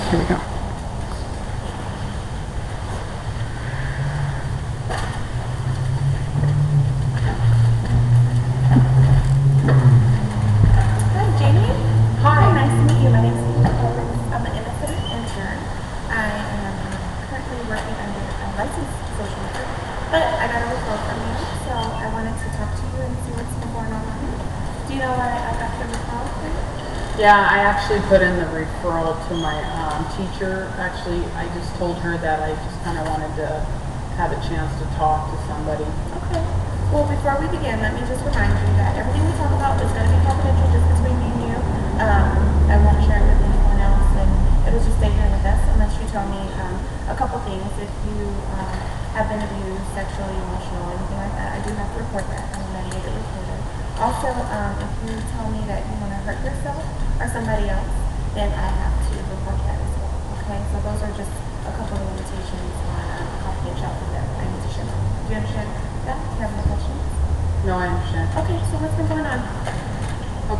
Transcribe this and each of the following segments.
Here we go. Hi, Jamie. Hi. Nice to meet you. My name is I'm an independent intern. I am currently working under a licensed social worker, but I got a referral from you, so I wanted to talk to you and see what's been going on with you. Do you know why I got the referral for you? Yeah, I actually put in the referral to my teacher. Actually, I just told her that I just kind of wanted to have a chance to talk to somebody. Okay. Well, before we begin, let me just remind you that everything we talk about is going to be confidential just between me and you. I won't share it with anyone else, and it'll just stay here with us unless you tell me a couple things. If you have been abused sexually, emotional, anything like that, I do have to report that. I'm a mediated reporter. Also, if you tell me that you want to hurt yourself or somebody else, then I have to report that as well. Okay? So those are just a couple of limitations on confidentiality that I need to share. Do you understand that? Do you have any questions? No, I understand. Okay, so what's been going on?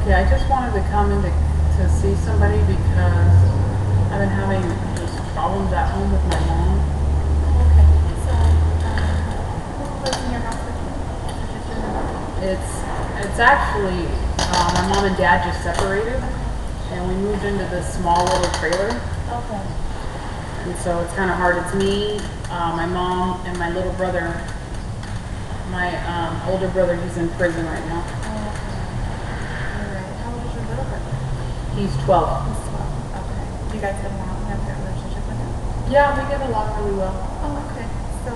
Okay, I just wanted to come in to see somebody because I've been having just problems at home with my mom. Okay, so who lives in your house with you? Is it your mom? It's actually my mom and dad just separated, and we moved into this small little trailer. Okay. And so it's kind of hard. It's me, my mom, and my little brother. My older brother, he's in prison right now. Okay. All right. How old is your little brother? He's 12. He's 12. Okay. Do you guys get along? Have a good relationship with him? Yeah, we get along really well. Oh, okay. So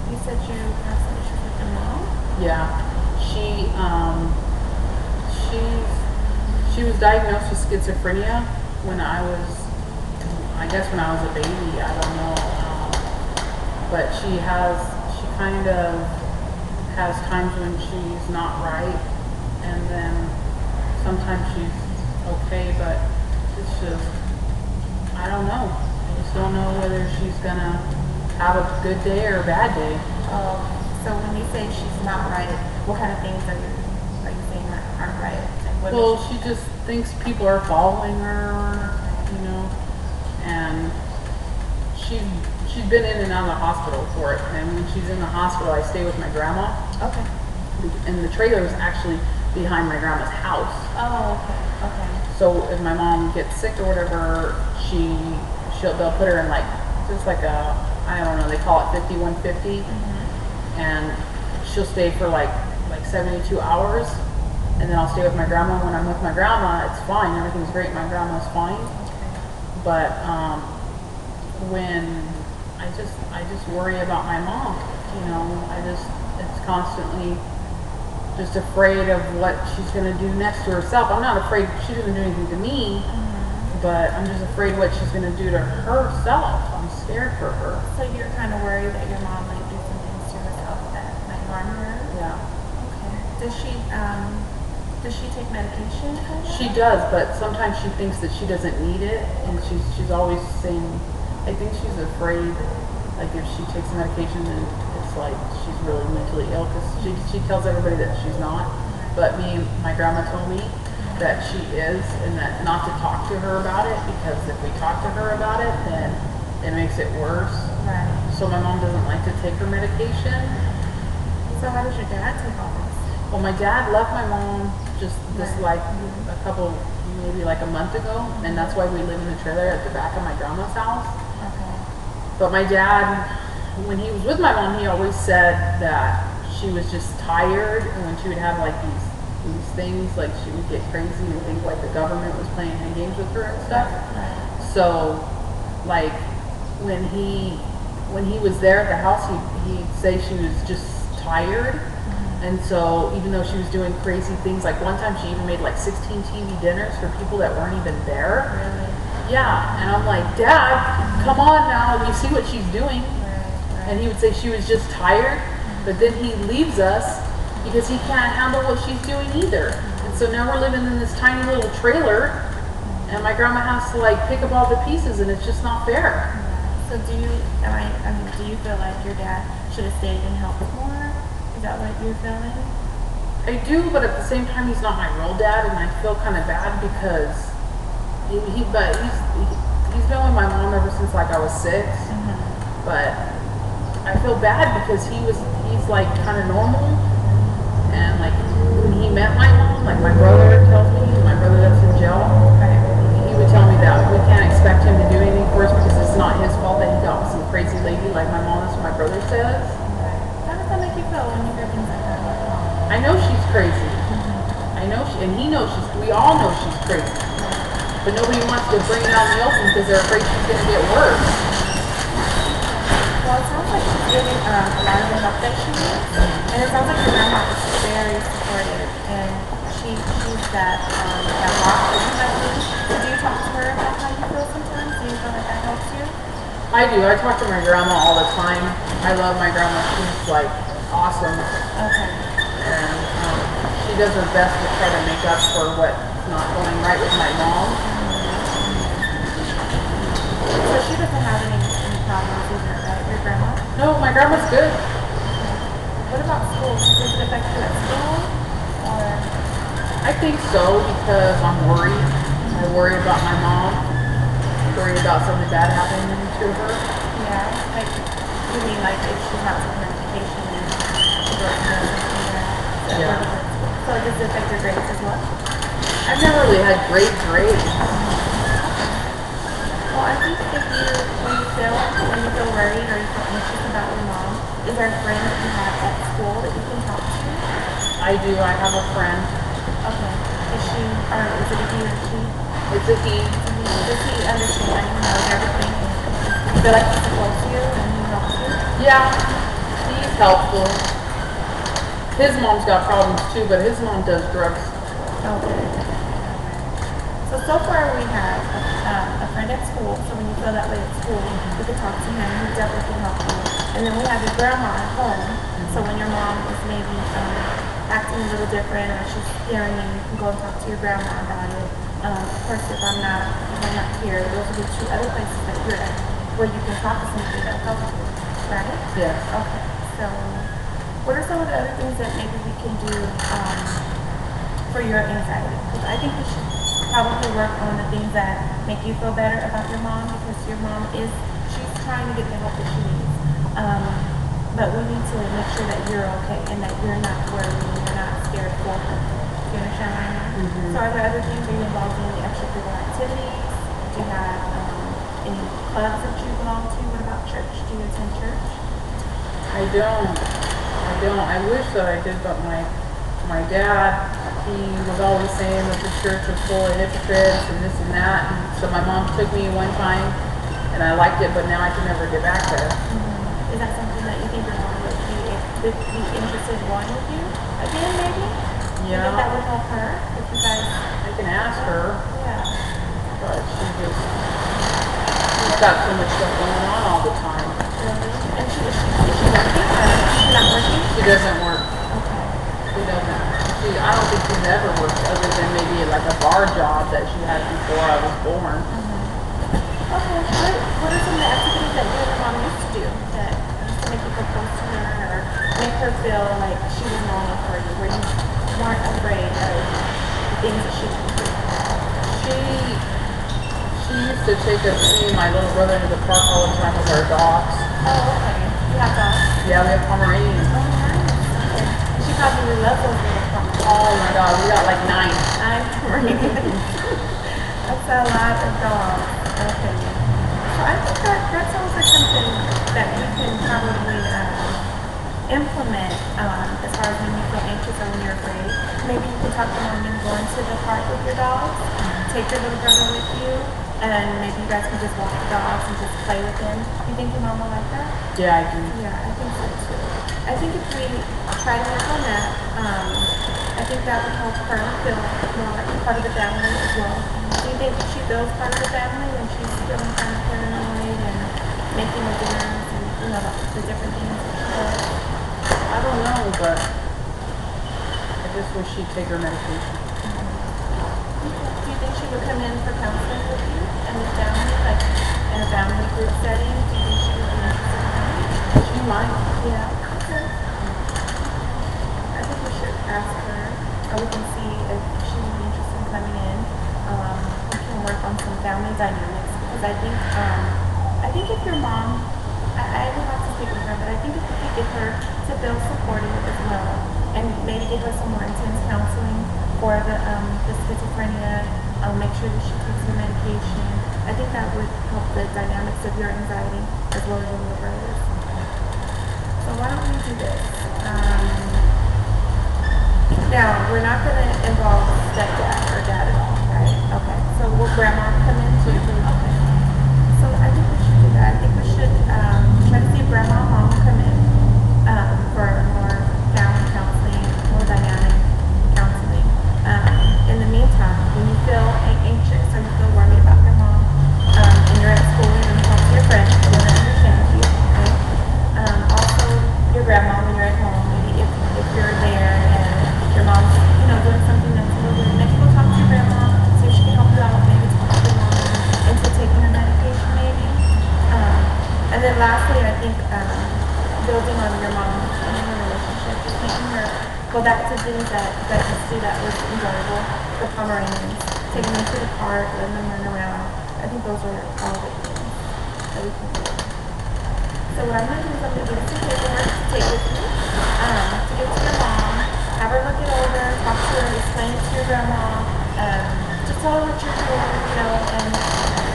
you said you have some issues with your mom? Yeah, she was diagnosed with schizophrenia when I guess when I was a baby. I don't know, but she kind of has times when she's not right, and then sometimes she's okay, but it's just, I don't know. I just don't know whether she's gonna have a good day or a bad day. So when you say she's not right, what kind of things are you saying that aren't right? Like what Well, is she just thinks people are following her, you know, and she's been in and out of the hospital for it. And when she's in the hospital, I stay with my grandma. Okay. And the trailer is actually behind my grandma's house. Oh, okay. Okay. So if my mom gets sick or whatever, they'll put her in just like I don't know, they call it 5150, and she'll stay for like 72 hours, and then I'll stay with my grandma. When I'm with my grandma, it's fine, everything's great, my grandma's fine. But when I just worry about my mom, you know, it's constantly just afraid of what she's going to do next to herself. I'm not afraid she doesn't do anything to me, but I'm just afraid what she's going to do to herself. I'm scared for her. So you're kind of worried that your mom might do some things to herself that might harm her? Yeah. Okay. Does she take medication? She does, but sometimes she thinks that she doesn't need it, and she's always saying, I think she's afraid, like if she takes medication, then it's like she's really mentally ill, because she tells everybody that she's not. But my grandma told me that she is, and that not to talk to her about it, because if we talk to her about it, then it makes it worse. Right. So my mom doesn't like to take her medication. So how does your dad take all this? Well, my dad left my mom just like a couple, maybe like a month ago, and that's why we live in the trailer at the back of my grandma's house. Okay. But my dad, when he was with my mom, he always said that she was just tired, and when she would have like these things, like she would get crazy and think like the government was playing games with her and stuff. Right. So, like when he was there at the house, he'd say she was just tired. And so even though she was doing crazy things, like one time she even made like 16 TV dinners for people that weren't even there. Really? Yeah, and I'm like, Dad, come on now, you see what she's doing? Right. And he would say she was just tired, but then he leaves us because he can't handle what she's doing either. And so now we're living in this tiny little trailer, and my grandma has to like pick up all the pieces, and it's just not fair. So do you feel like your dad should have stayed and helped more? Is that what you're feeling? I do, but at the same time, he's not my real dad, and I feel kind of bad because he's been with my mom ever since like I was 6. But I feel bad because he's like kind of normal, and like when he met my mom, like my brother tells me, my brother that's in jail, he would tell me that we can't expect him to do anything for us because it's not his fault that he got with some crazy lady like my mom. That's what my brother says. How does that make you feel when you hear things like that? I know she's crazy. I know she, and he knows we all know she's crazy. But nobody wants to bring it out in the open because they're afraid she's going to get worse. Well, it sounds like she's getting a lot of the help that she needs, and it sounds like your grandma is very supportive, and she's that rock that you have me. So do you talk to her about how you feel sometimes? Do you feel like that helps you? I do. I talk to my grandma all the time. I love my grandma. She's like awesome. Okay. And she does her best to try to make up for what's not going right with my mom. So she doesn't have any problems either, right? Your grandma? No, my grandma's good. What about school? Does it affect you at school? Or I think so because I'm worried. I worry about my mom. I worry about something bad happening to her. yeah, like you mean like if she's not taking her medication and she goes to something like that? Yeah. So does it affect your grades as well? I've never really had great grades. Well, I think if you, when you feel worried or you feel anxious about your mom, is there a friend that you have at school that you can talk to? I do. I have a friend. Okay. Is she, or is it a he or she? It's a he. Does he understand, knows everything, and feel like he's supposed to and he helps you? Yeah, he's helpful. His mom's got problems too, but his mom does drugs. Okay. So far we have a friend at school, so when you feel that way at school, you can talk to him, he definitely can help you. And then we have your grandma at home, so when your mom is maybe acting a little different or she's scaring you, you can go and talk to your grandma about it. Of course, if I'm not here, those are the 2 other places that you're at where you can talk to somebody that helps you, right? Yes. Okay, so what are some of the other things that maybe we can do for your anxiety? Because I think we should probably work on the things that make you feel better about your mom, because your mom she's trying to get the help that she needs. But we need to make sure that you're okay and that you're not worried and you're not scared for her. Do you understand what I mean? So are there other things? Are you involved in any extracurricular activities? Do you have any clubs that you belong to? What about church? Do you attend church? I don't. I wish that I did, but my dad, he was always saying that the church was full of hypocrites and this and that. And so my mom took me one time, and I liked it, but now I can never get back there. Is that something that you think your mom would be interested in going with you again, maybe? Yeah. You think that would help her if you guys? I can ask her, Yeah. but she's got so much stuff going on all the time. Really? And is she working? She's not working? She doesn't work. Okay. She doesn't. I don't think she's ever worked other than maybe like a bar job that she had before I was born. Okay. What are some of the activities that you and your mom used to do that used to make you feel close to her or make her feel like she was normal for you, where you weren't afraid of the things that she would do? She used to take us, me and my little brother, to the park all the time with our dogs. Oh, okay. You have dogs? Yeah, we have Pomeranians. Oh, nice. Okay. She probably loves those little pumpkins. Oh my God, we got like 9. I'm great. That's a lot of dogs. Okay. So I think that sounds like something that you can probably implement as far as when you feel anxious or when you're afraid. Maybe you can talk to mom and go into the park with your dogs, take your little brother with you, and maybe you guys can just walk the dogs and just play with them. You think your mom will like that? Yeah, I do. Yeah, I think so too. I think if we try to work on that, I think that would help her feel more like part of the family as well. Do you think she feels part of the family when she's feeling kind of paranoid and making the dinners and the different things that she does? I don't know, but I just wish she'd take her medication. Do you think she would come in for counseling with you and the family, like in a family group setting? Do you think she would be interested in that? She might. Yeah. Okay. I think we should ask her, or we can see if she would be interested in coming in. We can work on some family dynamics because because I think if your mom, I would have to speak with her, but I think if we could get her to feel supported as well, and maybe give her some more intense counseling for the schizophrenia, make sure that she takes her medication. I think that would help the dynamics of your anxiety as well as your brothers. So why don't we do this? Now, we're not going to involve stepdad or dad at all, right? Okay. So will grandma come in too? Okay. So I think we should do that. I think we should try to see if grandma and mom will come in for more family counseling, more dynamic counseling. In the meantime, when you feel anxious or you feel worried about your mom, and you're at school and you talk to your friends, they're going to understand you. Okay? Also, your grandma when you're at home, maybe if you're there and your mom's, doing something that's a little weird, maybe go talk to your grandma, see if she can help you out, maybe talk to your mom into taking her medication, maybe. And then lastly, I think building on your mom's relationship, just making her go back to things that you see that was enjoyable, the Pomeranians, taking them to the park, letting them run around. I think those are all the things that we can do. So what I'm going to do is I'm going to give you some paperwork to take with you, to give to your mom, have her look it over, talk to her, explain it to your grandma, just tell her what you're doing, and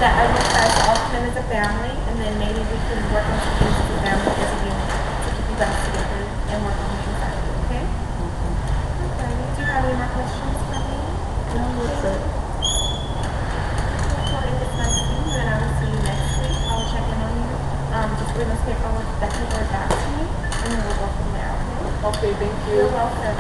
that I will try to all come in as a family, and then maybe we can work on some things as a family as a unit to keep you guys together and work on the anxiety, okay? Okay. Do you have any more questions for me? No, that's it. Well, it's nice seeing you, and I will see you next week. I will check in on you. Just bring this paperwork back to me, and then we'll go from there, okay? Okay, thank you. You're welcome.